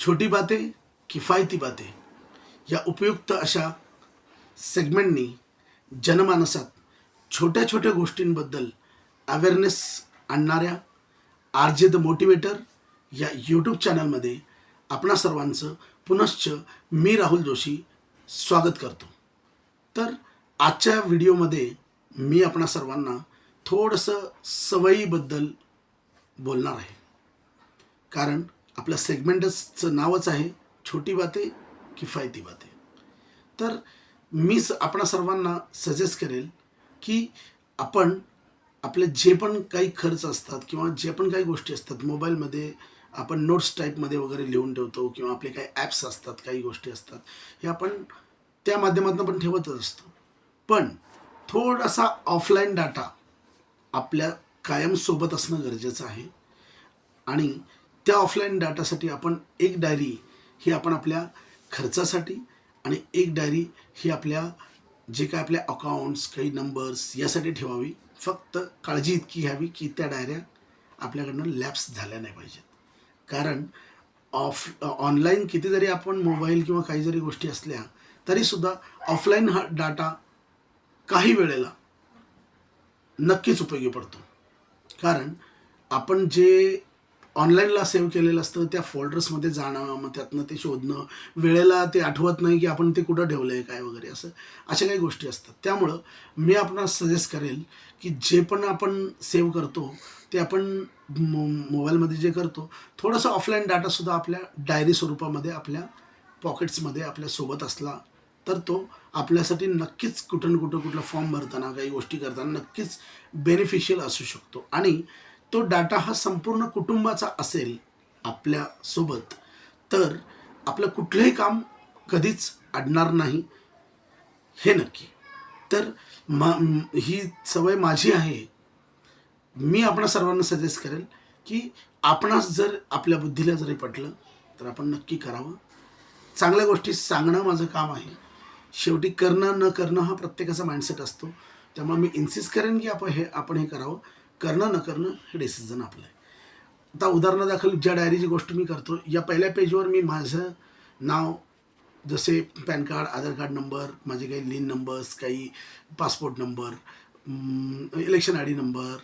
छोटी बातें किफायती बातें या उपयुक्त अशा सेगमेंटनी जनमानसात छोट्या छोट्या गोष्टींबद्दल अवेअरनेस आणणाऱ्या आर जे द मोटिवेटर या यूट्यूब चॅनलमध्ये आपणा सर्वांचं पुनश्च मी राहुल जोशी स्वागत करतो. तर आजच्या व्हिडिओमध्ये मी आपणा सर्वांना थोडंसं सवयीबद्दल बोलणार आहे. कारण आपल्या सेगमेंटचं नावच आहे छोटी बातें किफायती बातें. तर मी आपणा सर्वांना सजेस्ट करेल की आपण आपले जे पण काही खर्च असतात किंवा जे पण काही गोष्टी असतात मोबाईलमध्ये आपण नोट्स टाईपमध्ये वगैरे लिहून ठेवतो किंवा आपले काही ॲप्स असतात, काही गोष्टी असतात, हे आपण त्या माध्यमातून पण ठेवतच असतो. पण थोडासा ऑफलाईन डाटा आपल्या कायम सोबत असणं गरजेचं आहे. आणि त्या ऑफलाईन डाटासाठी आपण एक डायरी ही आपण आपल्या खर्चासाठी आणि एक डायरी ही आपल्या जे काय आपल्या अकाउंट्स काही नंबर्स यासाठी ठेवावी. फक्त काळजी इतकी घ्यावी की त्या डायऱ्या आपल्याकडनं लॅप्स झाल्या नाही पाहिजेत. कारण ऑनलाईन किती जरी आपण मोबाईल किंवा काही जरी गोष्टी असल्या तरीसुद्धा ऑफलाईन हा डाटा काही वेळेला नक्कीच उपयोगी पडतो. कारण आपण जे ऑनलाईनला सेव्ह केलेलं असतं त्या फोल्डर्समध्ये जाणं, मग त्यातनं ते शोधणं, वेळेला ते आठवत नाही की आपण ते कुठं ठेवलं आहे काय वगैरे, अशा काही गोष्टी असतात. त्यामुळं मी आपणास सजेस्ट करेल की जे पण आपण सेव्ह करतो ते आपण मोबाईलमध्ये जे करतो थोडंसं ऑफलाईन डाटासुद्धा आपल्या डायरी स्वरूपामध्ये आपल्या पॉकेट्समध्ये आपल्यासोबत असला तर तो आपल्यासाठी नक्कीच कुठं कुठला फॉर्म भरताना काही गोष्टी करताना नक्कीच बेनिफिशियल असू शकतो. आणि तो डाटा हा संपूर्ण कुटुंबाचा असेल आपल्यासोबत तर आपलं कुठलंही काम कधीच अडणार नाही हे नक्की. तर ही सवय माझी आहे. मी आपणा सर्वांना सजेस्ट करेल की आपणास जर आपल्या बुद्धीला जरी पटलं तर आपण नक्की करावं. चांगल्या गोष्टी सांगणं माझं काम आहे. शेवटी करणं न करणं हा प्रत्येकाचा माइंडसेट असतो. त्यामुळे मी इन्सिस्ट करेन की आपण हे करावं. करणं न करणं हे डिसिजन आपलं आहे. आता उदाहरणादाखल ज्या डायरीची गोष्ट मी करतो या पहिल्या पेजवर मी माझं नाव जसे पॅन कार्ड, आधार कार्ड नंबर, माझे काही लिन नंबर्स, काही passport number, election I D number,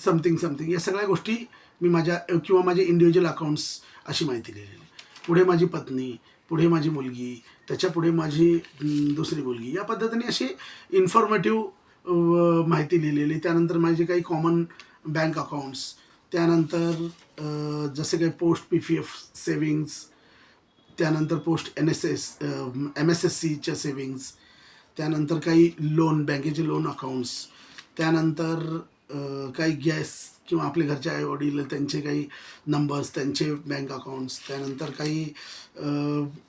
something या सगळ्या गोष्टी मी माझ्या किंवा माझे इंडिव्हिज्युअल अकाउंट्स अशी माहिती लिहिलेली. पुढे माझी पत्नी, पुढे माझी मुलगी, त्याच्या पुढे माझी दुसरी मुलगी, या पद्धतीने अशी इन्फॉर्मेटिव्ह माहिती लिहिलेली. त्यानंतर माझे काही कॉमन बँक अकाउंट्स, त्यानंतर जसे काही पोस्ट PPF सेविंग्स, त्यानंतर पोस्ट MSSCच्या सेविंग्स, त्यानंतर काही लोन बँकेचे लोन अकाउंट्स, त्यानंतर काही गॅस किंवा आपले घरचे आई वडील त्यांचे काही नंबर्स, त्यांचे बँक अकाउंट्स, त्यानंतर काही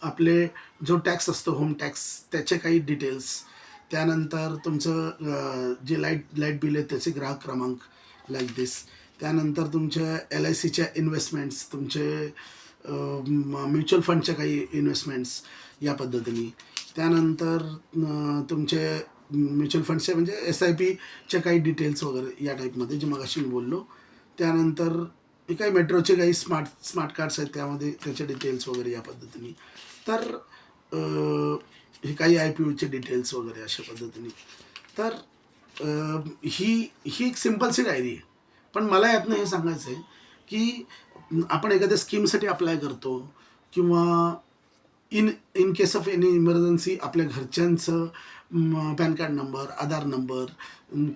आपले जो टॅक्स असतो होम टॅक्स त्याचे काही डिटेल्स, त्यानंतर तुमचं जे लाईट बिल आहे त्याचे ग्राहक क्रमांक लाईक दिस, त्यानंतर तुमच्या LICच्या इन्व्हेस्टमेंट्स, तुमचे म्युच्युअल फंडच्या काही इन्व्हेस्टमेंट्स या पद्धतीने, त्यानंतर तुमचे म्युच्युअल फंड्सचे म्हणजे SIPच्या काही डिटेल्स वगैरे या टाईपमध्ये जे मगाशी मी बोललो. त्यानंतर काही मेट्रोचे काही स्मार्ट कार्ड्स आहेत त्यामध्ये त्याचे डिटेल्स वगैरे या पद्धतीने. तर हे काही IPOचे डिटेल्स वगैरे अशा पद्धतीने. तर ही एक सिम्पलशी डायरी आहे. पण मला यातनं हे सांगायचं आहे की आपण एखाद्या स्कीमसाठी अप्लाय करतो किंवा in case of any emergency आपल्या घरच्यांचं पॅन कार्ड नंबर, आधार नंबर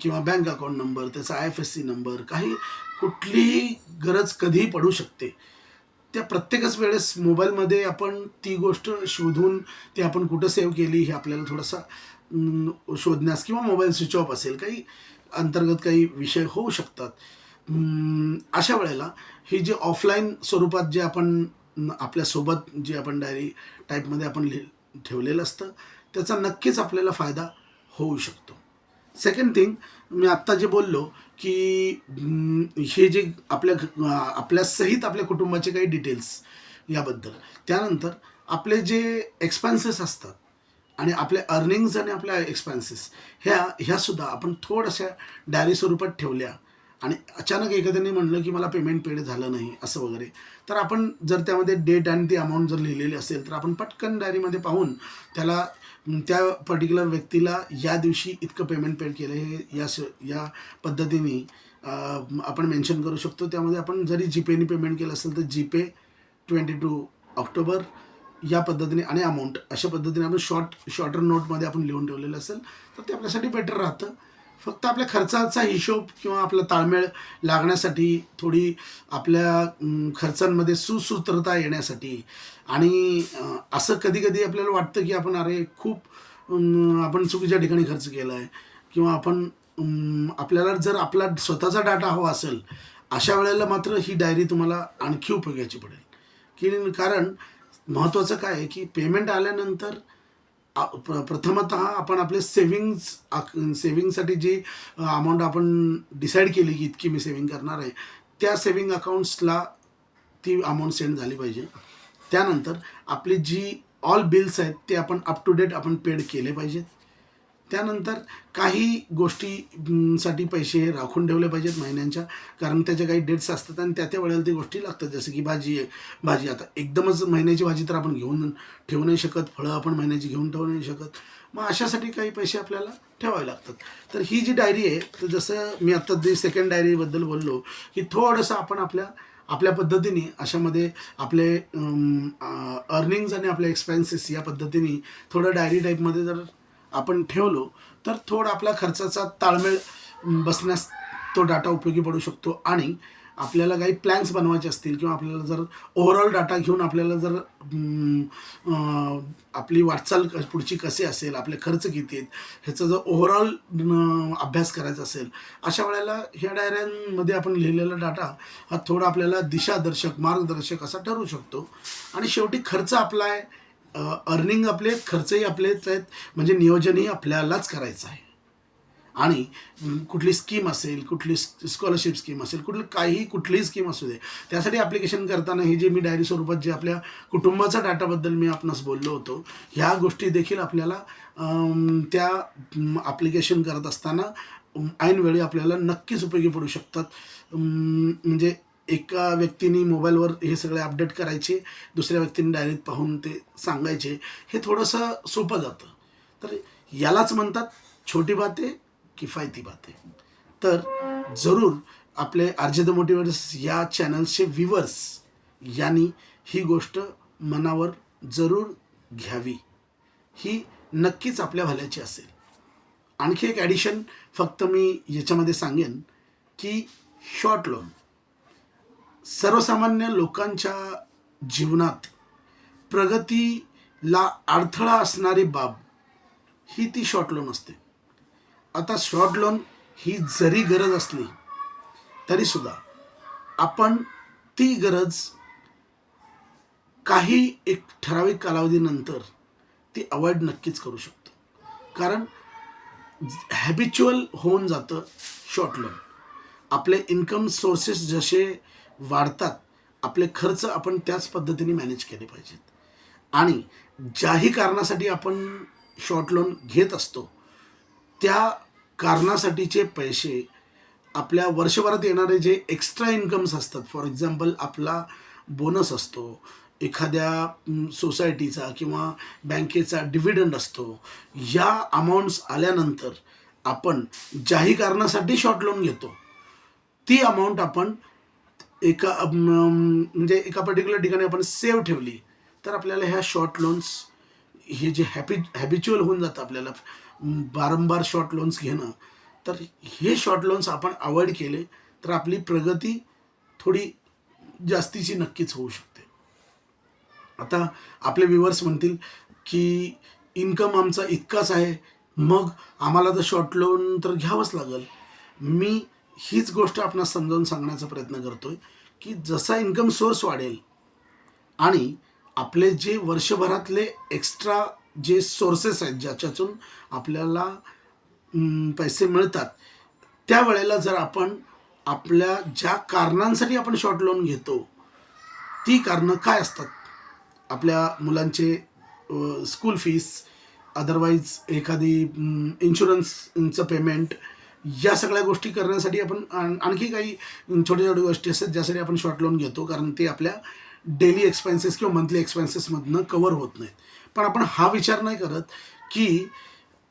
किंवा बँक अकाउंट नंबर, त्याचा IFSC नंबर, काही कुठलीही गरज कधीही पडू शकते. त्या प्रत्येकच वेळेस मोबाईलमध्ये आपण ती गोष्ट शोधून ती आपण कुठं सेव्ह केली हे आपल्याला थोडासा शोधण्यास, किंवा मोबाईल स्विच ऑफ असेल, काही अंतर्गत काही विषय होऊ शकतात. अशा वेळेला ही जे ऑफलाईन स्वरूपात जे आपण आपल्यासोबत जे आपण डायरी टाईपमध्ये आपण ठेवलेलं असतं त्याचा नक्कीच आपल्याला फायदा होऊ शकतो. सेकंड थिंग, मी आत्ता जे बोललो की हे जे आपल्या सहित आपल्या कुटुंबाचे काही डिटेल्स याबद्दल, त्यानंतर आपले जे एक्सपेन्सेस असतात आणि आपल्या अर्निंग्स आणि आपल्या एक्सपेन्सेस ह्यासुद्धा आपण थोड्याशा डायरी स्वरूपात ठेवल्या आणि अचानक एखाद्याने म्हणलं की मला पेमेंट पेड झालं नाही असं वगैरे, तर आपण जर त्यामध्ये डेट आणि ती अमाऊंट जर लिहिलेली असेल तर आपण पटकन डायरीमध्ये पाहून त्याला त्या पर्टिक्युलर व्यक्तीला या दिवशी इतकं पेमेंट पेड केलं हे या पद्धतीने आपण मेन्शन करू शकतो. त्यामध्ये आपण जरी जीपेने पेमेंट केलं असेल तर जीपे 22 ऑक्टोबर या पद्धतीने आणि अमाऊंट अशा पद्धतीने आपण शॉर्टर नोटमध्ये आपण लिहून ठेवलेलं असेल तर ते आपल्यासाठी बेटर राहतं. फक्त आपल्या खर्चाचा हिशोब किंवा आपला ताळमेळ लागण्यासाठी थोडी आपल्या खर्चांमध्ये सुसूत्रता येण्यासाठी आणि असं कधी कधी आपल्याला वाटतं की आपण अरे खूप आपण चुकीच्या ठिकाणी खर्च केला आहे किंवा आपण आपल्याला जर आपला स्वतःचा डाटा हवा असेल अशा वेळेला मात्र ही डायरी तुम्हाला आणखी उपयोगाची पडेल. की कारण महत्त्वाचं काय आहे की पेमेंट आल्यानंतर प्रथमतः आपण आपले सेविंगसाठी जी अमाऊंट आपण डिसाईड केली की इतकी मी सेविंग करणार आहे त्या सेविंग अकाउंट्सला ती अमाऊंट सेंड झाली पाहिजे. त्यानंतर आपली जी ऑल बिल्स आहेत ते आपण अप टू डेट आपण पेड केले पाहिजेत. त्यानंतर काही गोष्टीसाठी पैसे राखून ठेवले पाहिजेत महिन्यांच्या, कारण त्याच्या काही डेट्स असतात आणि त्या वेळेला ती गोष्टी लागतात. जसं की भाजी आता एकदमच महिन्याची भाजी तर आपण घेऊन ठेवू नाही शकत, फळं आपण महिन्याची घेऊन ठेवू नाही शकत, मग अशासाठी काही पैसे आपल्याला ठेवावे लागतात. तर ही जी डायरी आहे तर जसं मी आत्ता जी सेकंड डायरीबद्दल बोललो की थोडंसं आपण आपल्या पद्धतीने अशामध्ये आपले अर्निंग्ज आणि आपले एक्सपेन्सेस या पद्धतीने थोडं डायरी टाईपमध्ये जर आपण ठेवलो तर थोडा आपला खर्चाचा ताळमेळ बसण्यास तो डाटा उपयोगी पडू शकतो. आणि आपल्याला काही प्लॅन्स बनवायचे असतील किंवा आपल्याला जर ओव्हरऑल डाटा घेऊन आपल्याला जर आपली वाटचाल पुढची कशी असेल, आपले खर्च किती आहेत ह्याचा जर ओव्हरऑल अभ्यास करायचा असेल अशा वेळेला ह्या डायऱ्यांमध्ये आपण लिहिलेला डाटा हा थोडा आपल्याला दिशादर्शक मार्गदर्शक असा ठरू शकतो. आणि शेवटी खर्च आपला आहे, अर्निंग आपले खर्चही आपलेच आहेत, म्हणजे नियोजनही आपल्यालाच करायचं आहे. आणि कुठली स्कीम असेल, कुठली स्कॉलरशिप स्कीम असेल, कुठलीही स्कीम असू दे त्यासाठी ॲप्लिकेशन करताना ही जे मी डायरी स्वरूपात जे आपल्या कुटुंबाचा डाटाबद्दल मी आपणास बोललो होतो ह्या गोष्टी देखील आपल्याला त्या ॲप्लिकेशन करत असताना ऐनवेळी आपल्याला नक्कीच उपयोगी पडू शकतात. म्हणजे एका व्यक्तीने मोबाईलवर हे सगळे अपडेट करायचे, दुसऱ्या व्यक्तीने डायरीत पाहून ते सांगायचे, हे थोडंसं सोपं जातं. तर यालाच म्हणतात छोटी बातें किफायती बातें. तर जरूर आपले आर.जे. द मोटिवेटर्स या चॅनलचे व्ह्यूवर्स यांनी ही गोष्ट मनावर जरूर घ्यावी, ही नक्कीच आपल्या भल्याची असेल. आणखी एक ॲडिशन फक्त मी याच्यामध्ये सांगेन की शॉर्ट लोन सर्वसामान्य लोकांच्या जीवनात प्रगतीला अडथळा असणारी बाब ही ती शॉर्ट लोन असते. आता शॉर्ट लोन ही जरी गरज असली तरीसुद्धा आपण ती गरज काही एक ठराविक कालावधीनंतर ती अवॉइड नक्कीच करू शकतो. कारण हॅबिच्युअल होऊन जातं शॉर्ट लोन. आपले इन्कम सोर्सेस जसे वाढतात आपले खर्च आपण त्याच पद्धतीने मॅनेज केले पाहिजेत. आणि ज्याही कारणासाठी आपण शॉर्ट लोन घेत असतो त्या कारणासाठीचे पैसे आपल्या वर्षभरात येणारे जे एक्स्ट्रा इन्कम्स असतात, फॉर एक्झाम्पल आपला बोनस असतो, एखाद्या सोसायटीचा किंवा बँकेचा डिव्हिडंड असतो, या अमाऊंट्स आल्यानंतर आपण ज्याही कारणासाठी शॉर्ट लोन घेतो ती अमाऊंट आपण म्हणजे एका पर्टिक्युलर ठिकाणी आपण सेव्ह ठेवली तर आपल्याला ह्या शॉर्ट लोन्स हे जे हॅबिच्युअल होऊन जातं आपल्याला वारंवार शॉर्ट लोन्स घेणं, तर हे शॉर्ट लोन्स आपण अवॉइड केले तर आपली प्रगती थोडी जास्तीची नक्कीच होऊ शकते. आता आपले व्ह्यूवर्स म्हणतील की इन्कम आमचा इतकाच आहे, मग आम्हाला तर शॉर्ट लोन तर घ्यावंच लागेल. मी हीच गोष्ट आपणास समजावून सांगण्याचा प्रयत्न करतोय की जसा इन्कम सोर्स वाढेल आणि आपले जे वर्षभरातले एक्स्ट्रा जे सोर्सेस आहेत ज्याच्यातून आपल्याला पैसे मिळतात त्यावेळेला जर आपण आपल्या ज्या कारणांसाठी आपण शॉर्ट लोन घेतो ती कारणं काय असतात, आपल्या मुलांचे स्कूल फीस, अदरवाईज एखादी इन्शुरन्सचं पेमेंट या सगळ्या गोष्टी करण्यासाठी आपण आणखी काही छोट्या छोट्या गोष्टी असतात ज्यासाठी आपण शॉर्ट लोन घेतो, कारण ते आपल्या डेली एक्सपेन्सेस किंवा मंथली एक्सपेन्सेसमधनं कवर होत नाहीत. पण आपण हा विचार नाही करत की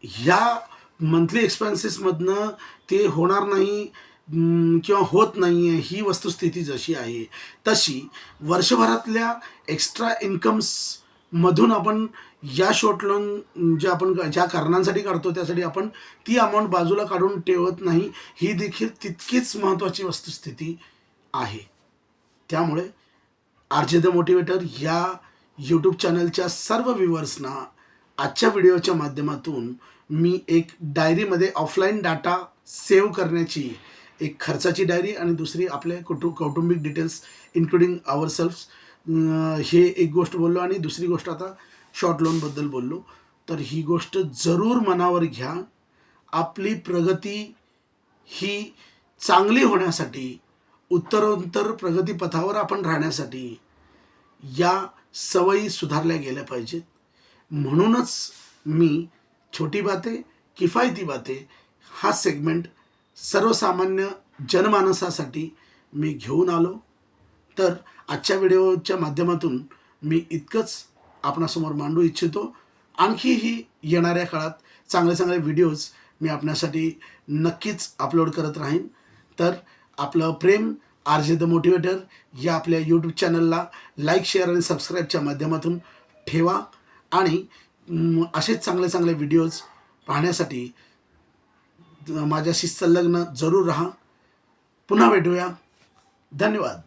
ह्या मंथली एक्सपेन्सेसमधनं ते होणार नाही किंवा होत नाही आहे. ही वस्तुस्थिती जशी आहे तशी वर्षभरातल्या एक्स्ट्रा इन्कम्समधून आपण या शॉर्ट लोन जे आपण ज्या कारणांसाठी काढतो त्यासाठी आपण ती अमाऊंट बाजूला काढून ठेवत नाही. ही देखील तितकीच महत्त्वाची वस्तुस्थिती आहे. त्यामुळे आर जे द मोटिवेटर या यूट्यूब चॅनलच्या सर्व व्ह्युअर्सना आजच्या व्हिडिओच्या माध्यमातून मी एक डायरीमध्ये ऑफलाईन डाटा सेव्ह करण्याची एक खर्चाची डायरी आणि दुसरी आपले कौटुंबिक डिटेल्स इन्क्लुडिंग आवर सेल्फ्स हे एक गोष्ट बोललो आणि दुसरी गोष्ट आता शॉर्ट लोनबद्दल बोललो. तर ही गोष्ट जरूर मनावर घ्या. आपली प्रगती ही चांगली होण्यासाठी, उत्तरोत्तर प्रगतीपथावर आपण राहण्यासाठी या सवयी सुधारल्या गेल्या पाहिजेत. म्हणूनच मी छोटी बातें किफायती बातें हा सेगमेंट सर्वसामान्य जनमानसासाठी मी घेऊन आलो. तर आजच्या व्हिडिओच्या माध्यमातून मी इतकंच आपणासमोर मांडू इच्छितो. आणखीही येणाऱ्या काळात चांगले चांगले व्हिडिओज मी आपल्यासाठी नक्कीच अपलोड करत राहीन. तर आपलं प्रेम आर जे द मोटिवेटर या आपल्या यूट्यूब चॅनलला लाईक, शेअर आणि सबस्क्राईबच्या माध्यमातून ठेवा आणि असेच चांगले चांगले व्हिडिओज पाहण्यासाठी माझ्याशी संलग्न जरूर राहा. पुन्हा भेटूया. धन्यवाद.